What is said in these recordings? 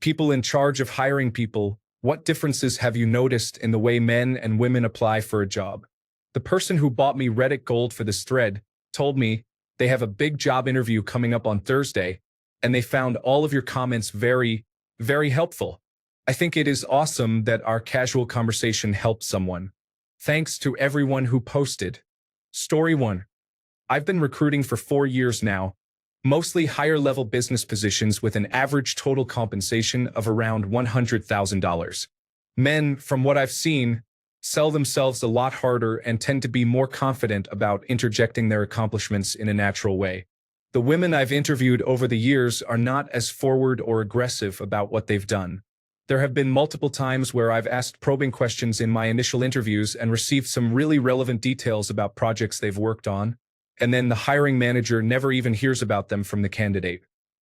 People in charge of hiring people, what differences have you noticed in the way men and women apply for a job? The person who bought me Reddit Gold for this thread told me they have a big job interview coming up on Thursday, and they found all of your comments very, very helpful. I think it is awesome that our casual conversation helped someone. Thanks to everyone who posted. Story 1. I've been recruiting for 4 years now, mostly higher-level business positions with an average total compensation of around $100,000. Men, from what I've seen, sell themselves a lot harder and tend to be more confident about interjecting their accomplishments in a natural way. The women I've interviewed over the years are not as forward or aggressive about what they've done. There have been multiple times where I've asked probing questions in my initial interviews and received some really relevant details about projects they've worked on, and then the hiring manager never even hears about them from the candidate.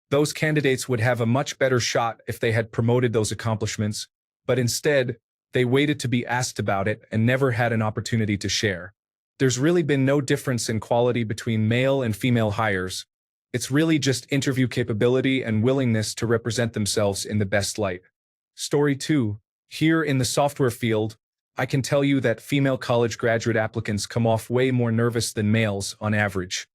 Those candidates would have a much better shot if they had promoted those accomplishments, but instead, they waited to be asked about it and never had an opportunity to share. There's really been no difference in quality between male and female hires. It's really just interview capability and willingness to represent themselves in the best light. Story 2. Here in the software field, I can tell you that female college graduate applicants come off way more nervous than males on average.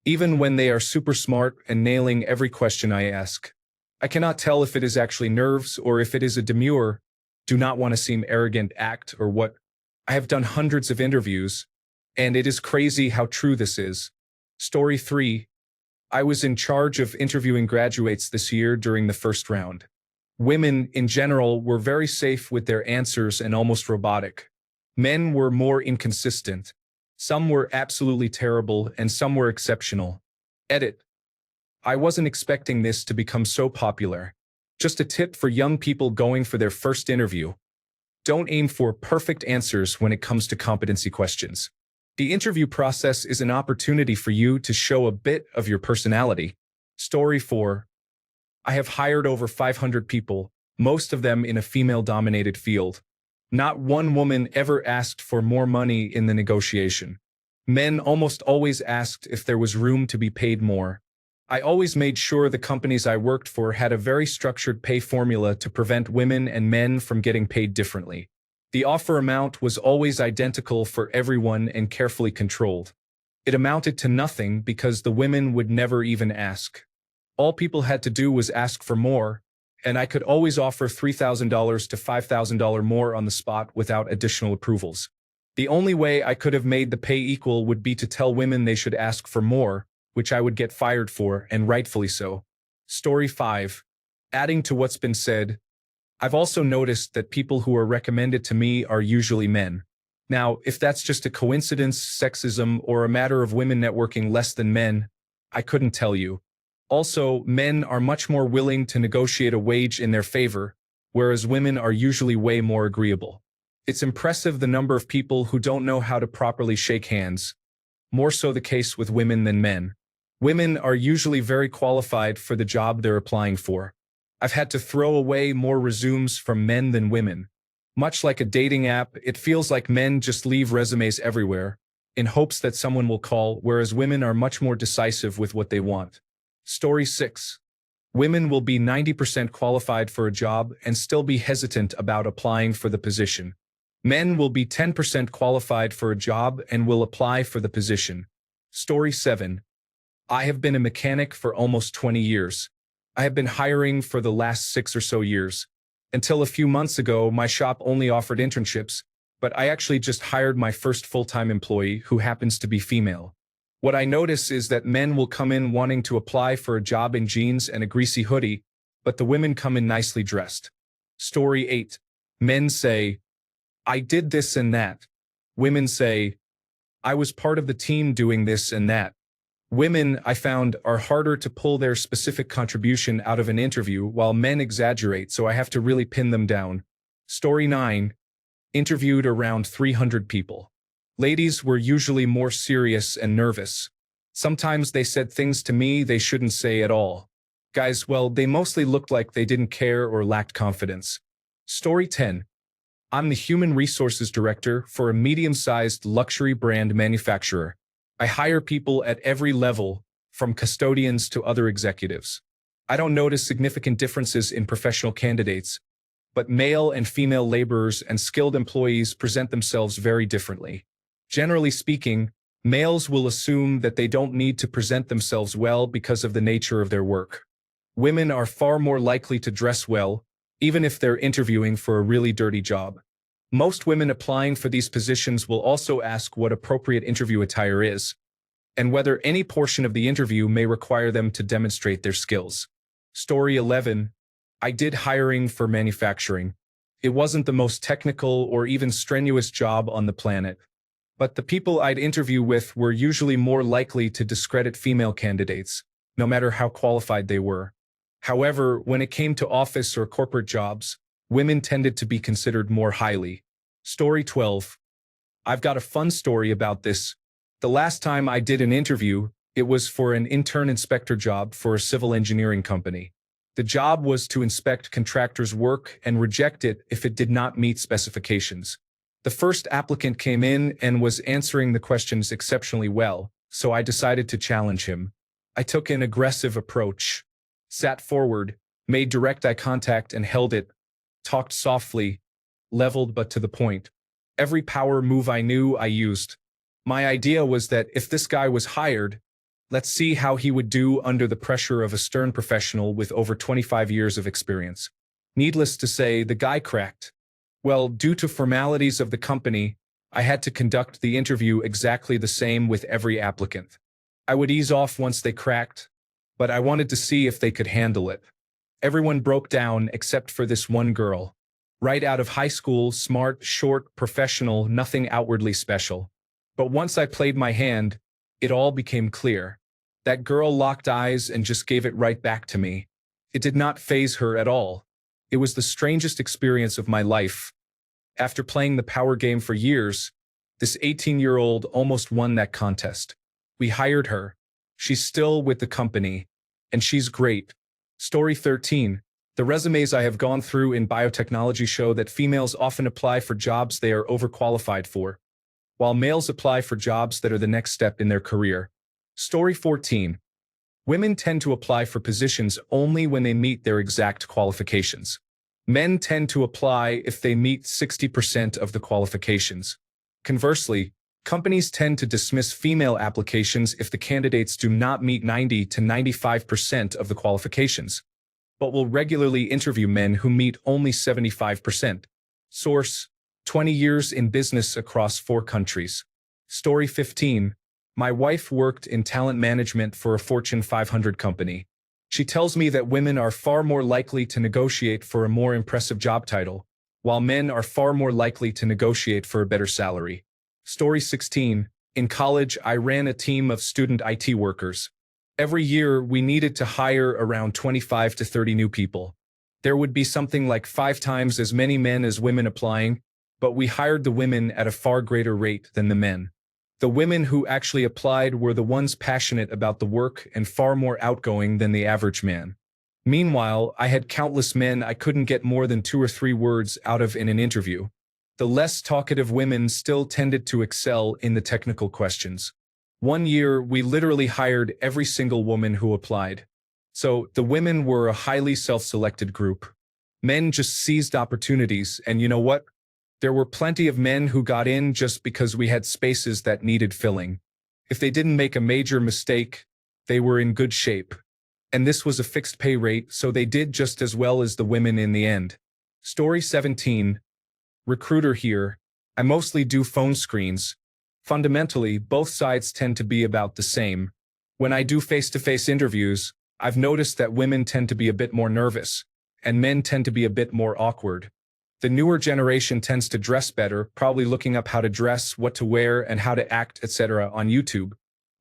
Even when they are super smart and nailing every question I ask. I cannot tell if it is actually nerves or if it is a demure, do not want to seem arrogant act or what. I have done hundreds of interviews, and it is crazy how true this is. Story 3. I was in charge of interviewing graduates this year during the first round. Women, in general, were very safe with their answers and almost robotic. Men were more inconsistent. Some were absolutely terrible and some were exceptional. Edit. I wasn't expecting this to become so popular. Just a tip for young people going for their first interview. Don't aim for perfect answers when it comes to competency questions. The interview process is an opportunity for you to show a bit of your personality. Story 4. I have hired over 500 people, most of them in a female-dominated field. Not one woman ever asked for more money in the negotiation. Men almost always asked if there was room to be paid more. I always made sure the companies I worked for had a very structured pay formula to prevent women and men from getting paid differently. The offer amount was always identical for everyone and carefully controlled. It amounted to nothing because the women would never even ask. All people had to do was ask for more, and I could always offer $3,000 to $5,000 more on the spot without additional approvals. The only way I could have made the pay equal would be to tell women they should ask for more, which I would get fired for, and rightfully so. Story 5. Adding to what's been said, I've also noticed that people who are recommended to me are usually men. Now, if that's just a coincidence, sexism, or a matter of women networking less than men, I couldn't tell you. Also, men are much more willing to negotiate a wage in their favor, whereas women are usually way more agreeable. It's impressive the number of people who don't know how to properly shake hands. More so the case with women than men. Women are usually very qualified for the job they're applying for. I've had to throw away more resumes from men than women. Much like a dating app, it feels like men just leave resumes everywhere, in hopes that someone will call, whereas women are much more decisive with what they want. Story 6. Women will be 90% qualified for a job and still be hesitant about applying for the position. Men will be 10% qualified for a job and will apply for the position. Story 7. I have been a mechanic for almost 20 years. I have been hiring for the last 6 or so years. Until a few months ago, my shop only offered internships, but I actually just hired my first full-time employee who happens to be female. What I notice is that men will come in wanting to apply for a job in jeans and a greasy hoodie, but the women come in nicely dressed. Story 8. Men say, I did this and that. Women say, I was part of the team doing this and that. Women, I found, are harder to pull their specific contribution out of an interview while men exaggerate, so I have to really pin them down. Story 9. Interviewed around 300 people. Ladies were usually more serious and nervous. Sometimes they said things to me they shouldn't say at all. Guys, well, they mostly looked like they didn't care or lacked confidence. Story 10. I'm the Human Resources Director for a medium-sized luxury brand manufacturer. I hire people at every level, from custodians to other executives. I don't notice significant differences in professional candidates, but male and female laborers and skilled employees present themselves very differently. Generally speaking, males will assume that they don't need to present themselves well because of the nature of their work. Women are far more likely to dress well, even if they're interviewing for a really dirty job. Most women applying for these positions will also ask what appropriate interview attire is, and whether any portion of the interview may require them to demonstrate their skills. Story 11. I did hiring for manufacturing. It wasn't the most technical or even strenuous job on the planet, but the people I'd interview with were usually more likely to discredit female candidates, no matter how qualified they were. However, when it came to office or corporate jobs, women tended to be considered more highly. Story 12. I've got a fun story about this. The last time I did an interview, it was for an intern inspector job for a civil engineering company. The job was to inspect contractors' work and reject it if it did not meet specifications. The first applicant came in and was answering the questions exceptionally well, so I decided to challenge him. I took an aggressive approach, sat forward, made direct eye contact and held it, talked softly, leveled but to the point. Every power move I knew I used. My idea was that if this guy was hired, let's see how he would do under the pressure of a stern professional with over 25 years of experience. Needless to say, the guy cracked. Well, due to formalities of the company, I had to conduct the interview exactly the same with every applicant. I would ease off once they cracked, but I wanted to see if they could handle it. Everyone broke down except for this one girl. Right out of high school, smart, short, professional, nothing outwardly special. But once I played my hand, it all became clear. That girl locked eyes and just gave it right back to me. It did not faze her at all. It was the strangest experience of my life. After playing the power game for years, this 18-year-old almost won that contest. We hired her. She's still with the company, and she's great. Story 13. The resumes I have gone through in biotechnology show that females often apply for jobs they are overqualified for, while males apply for jobs that are the next step in their career. Story 14. Women tend to apply for positions only when they meet their exact qualifications. Men tend to apply if they meet 60% of the qualifications. Conversely, companies tend to dismiss female applications if the candidates do not meet 90 to 95% of the qualifications, but will regularly interview men who meet only 75%. Source: 20 years in business across 4 countries. Story 15. My wife worked in talent management for a Fortune 500 company. She tells me that women are far more likely to negotiate for a more impressive job title, while men are far more likely to negotiate for a better salary. Story 16. In college, I ran a team of student IT workers. Every year, we needed to hire around 25 to 30 new people. There would be something like 5 times as many men as women applying, but we hired the women at a far greater rate than the men. The women who actually applied were the ones passionate about the work and far more outgoing than the average man. Meanwhile, I had countless men I couldn't get more than 2 or 3 words out of in an interview. The less talkative women still tended to excel in the technical questions. One year, we literally hired every single woman who applied. So, the women were a highly self-selected group. Men just seized opportunities, and you know what? There were plenty of men who got in just because we had spaces that needed filling. If they didn't make a major mistake, they were in good shape. And this was a fixed pay rate, so they did just as well as the women in the end. Story 17. Recruiter here. I mostly do phone screens. Fundamentally, both sides tend to be about the same. When I do face-to-face interviews, I've noticed that women tend to be a bit more nervous, and men tend to be a bit more awkward. The newer generation tends to dress better, probably looking up how to dress, what to wear, and how to act, etc. on YouTube.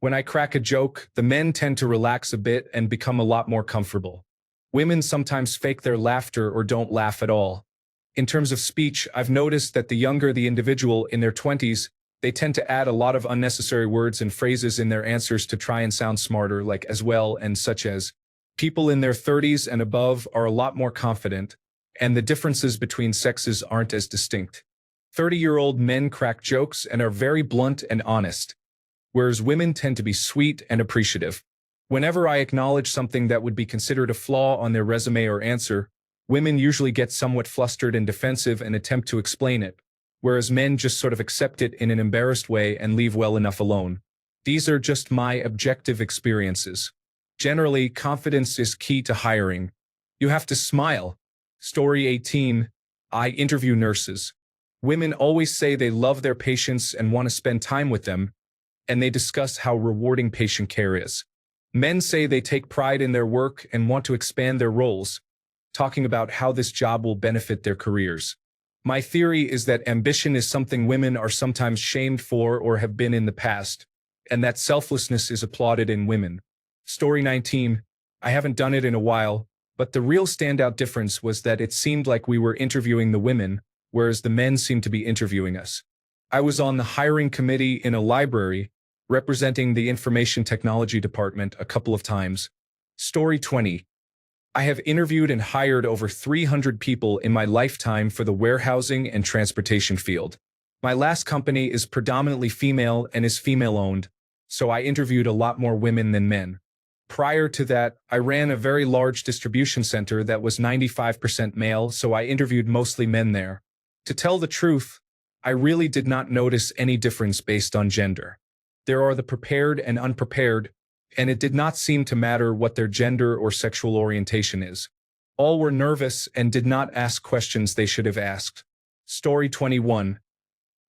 When I crack a joke, the men tend to relax a bit and become a lot more comfortable. Women sometimes fake their laughter or don't laugh at all. In terms of speech, I've noticed that the younger the individual in their 20s, they tend to add a lot of unnecessary words and phrases in their answers to try and sound smarter, like as well and such as. People in their 30s and above are a lot more confident, and the differences between sexes aren't as distinct. 30-year-old men crack jokes and are very blunt and honest, whereas women tend to be sweet and appreciative. Whenever I acknowledge something that would be considered a flaw on their resume or answer, women usually get somewhat flustered and defensive and attempt to explain it, whereas men just sort of accept it in an embarrassed way and leave well enough alone. These are just my objective experiences. Generally, confidence is key to hiring. You have to smile. Story 18. I interview nurses. Women always say they love their patients and want to spend time with them, and they discuss how rewarding patient care is. Men say they take pride in their work and want to expand their roles, talking about how this job will benefit their careers. My theory is that ambition is something women are sometimes shamed for or have been in the past, and that selflessness is applauded in women. Story 19. I haven't done it in a while, but the real standout difference was that it seemed like we were interviewing the women, whereas the men seemed to be interviewing us. I was on the hiring committee in a library, representing the information technology department a couple of times. Story 20. I have interviewed and hired over 300 people in my lifetime for the warehousing and transportation field. My last company is predominantly female and is female-owned, so I interviewed a lot more women than men. Prior to that, I ran a very large distribution center that was 95% male, so I interviewed mostly men there. To tell the truth, I really did not notice any difference based on gender. There are the prepared and unprepared, and it did not seem to matter what their gender or sexual orientation is. All were nervous and did not ask questions they should have asked. Story 21.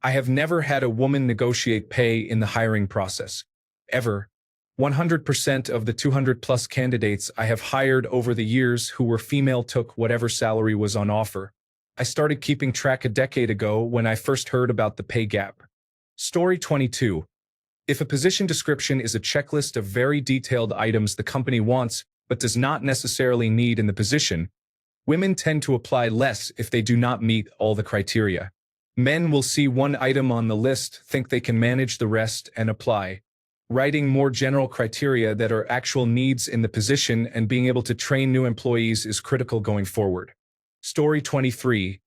I have never had a woman negotiate pay in the hiring process. Ever. 100% of the 200-plus candidates I have hired over the years who were female took whatever salary was on offer. I started keeping track a decade ago when I first heard about the pay gap. Story 22. If a position description is a checklist of very detailed items the company wants but does not necessarily need in the position, women tend to apply less if they do not meet all the criteria. Men will see one item on the list, think they can manage the rest, and apply. Writing more general criteria that are actual needs in the position and being able to train new employees is critical going forward. Story 23.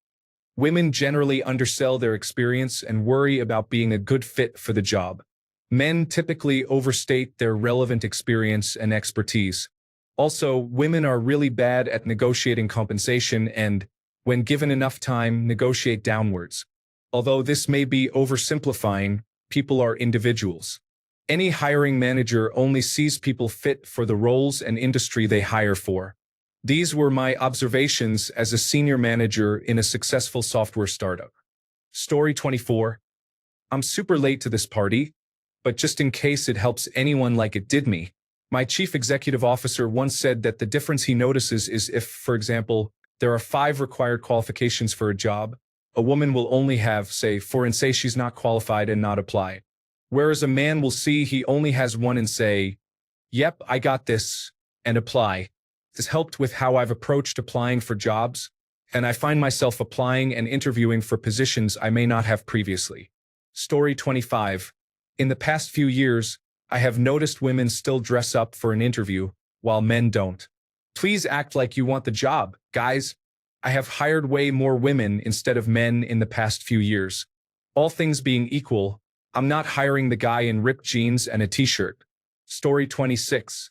Women generally undersell their experience and worry about being a good fit for the job. Men typically overstate their relevant experience and expertise. Also, women are really bad at negotiating compensation and, when given enough time, negotiate downwards. Although this may be oversimplifying, people are individuals. Any hiring manager only sees people fit for the roles and industry they hire for. These were my observations as a senior manager in a successful software startup. Story 24. I'm super late to this party, but just in case it helps anyone like it did me. My chief executive officer once said that the difference he notices is if, for example, there are 5 required qualifications for a job, a woman will only have, say she's not qualified and not apply. Whereas a man will see he only has 1 and say, yep, I got this, and apply. This helped with how I've approached applying for jobs, and I find myself applying and interviewing for positions I may not have previously. Story 25. In the past few years, I have noticed women still dress up for an interview, while men don't. Please act like you want the job, guys. I have hired way more women instead of men in the past few years. All things being equal, I'm not hiring the guy in ripped jeans and a t-shirt. Story 26.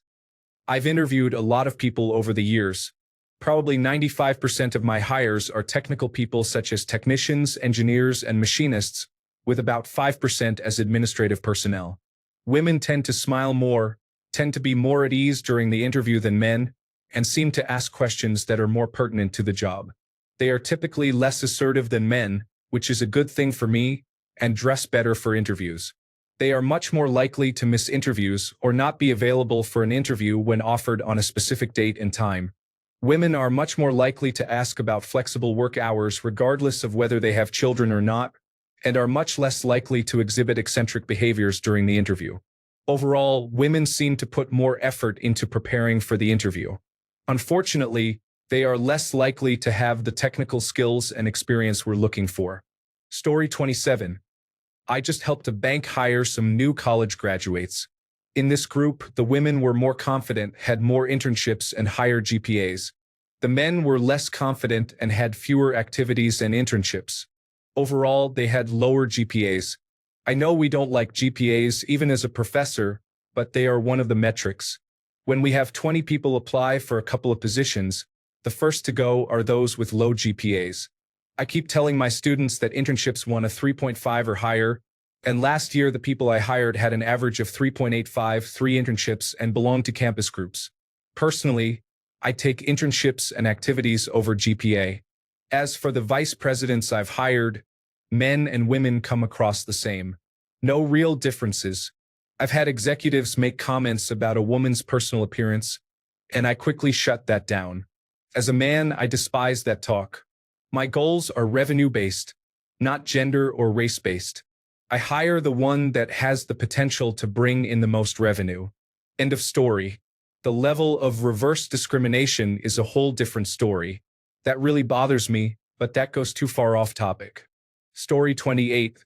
I've interviewed a lot of people over the years. Probably 95% of my hires are technical people such as technicians, engineers, and machinists, with about 5% as administrative personnel. Women tend to smile more, tend to be more at ease during the interview than men, and seem to ask questions that are more pertinent to the job. They are typically less assertive than men, which is a good thing for me, and dress better for interviews. They are much more likely to miss interviews or not be available for an interview when offered on a specific date and time. Women are much more likely to ask about flexible work hours regardless of whether they have children or not, and are much less likely to exhibit eccentric behaviors during the interview. Overall, women seem to put more effort into preparing for the interview. Unfortunately, they are less likely to have the technical skills and experience we're looking for. Story 27. I just helped a bank hire some new college graduates. In this group, the women were more confident, had more internships, and higher GPAs. The men were less confident and had fewer activities and internships. Overall, they had lower GPAs. I know we don't like GPAs even as a professor, but they are one of the metrics. When we have 20 people apply for a couple of positions, the first to go are those with low GPAs. I keep telling my students that internships want a 3.5 or higher, and last year the people I hired had an average of 3.85, 3 internships, and belonged to campus groups. Personally, I take internships and activities over GPA. As for the vice presidents I've hired, men and women come across the same. No real differences. I've had executives make comments about a woman's personal appearance, and I quickly shut that down. As a man, I despise that talk. My goals are revenue-based, not gender or race-based. I hire the one that has the potential to bring in the most revenue. End of story. The level of reverse discrimination is a whole different story. That really bothers me, but that goes too far off topic. Story 28.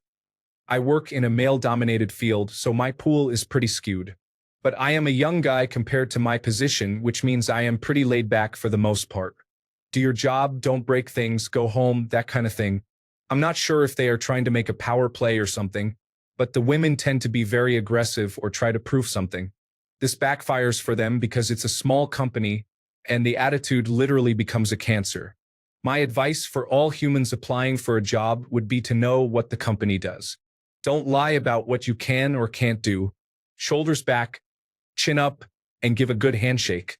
I work in a male-dominated field, so my pool is pretty skewed. But I am a young guy compared to my position, which means I am pretty laid back for the most part. Do your job, don't break things, go home, that kind of thing. I'm not sure if they are trying to make a power play or something, but the women tend to be very aggressive or try to prove something. This backfires for them because it's a small company and the attitude literally becomes a cancer. My advice for all humans applying for a job would be to know what the company does. Don't lie about what you can or can't do. Shoulders back, chin up, and give a good handshake.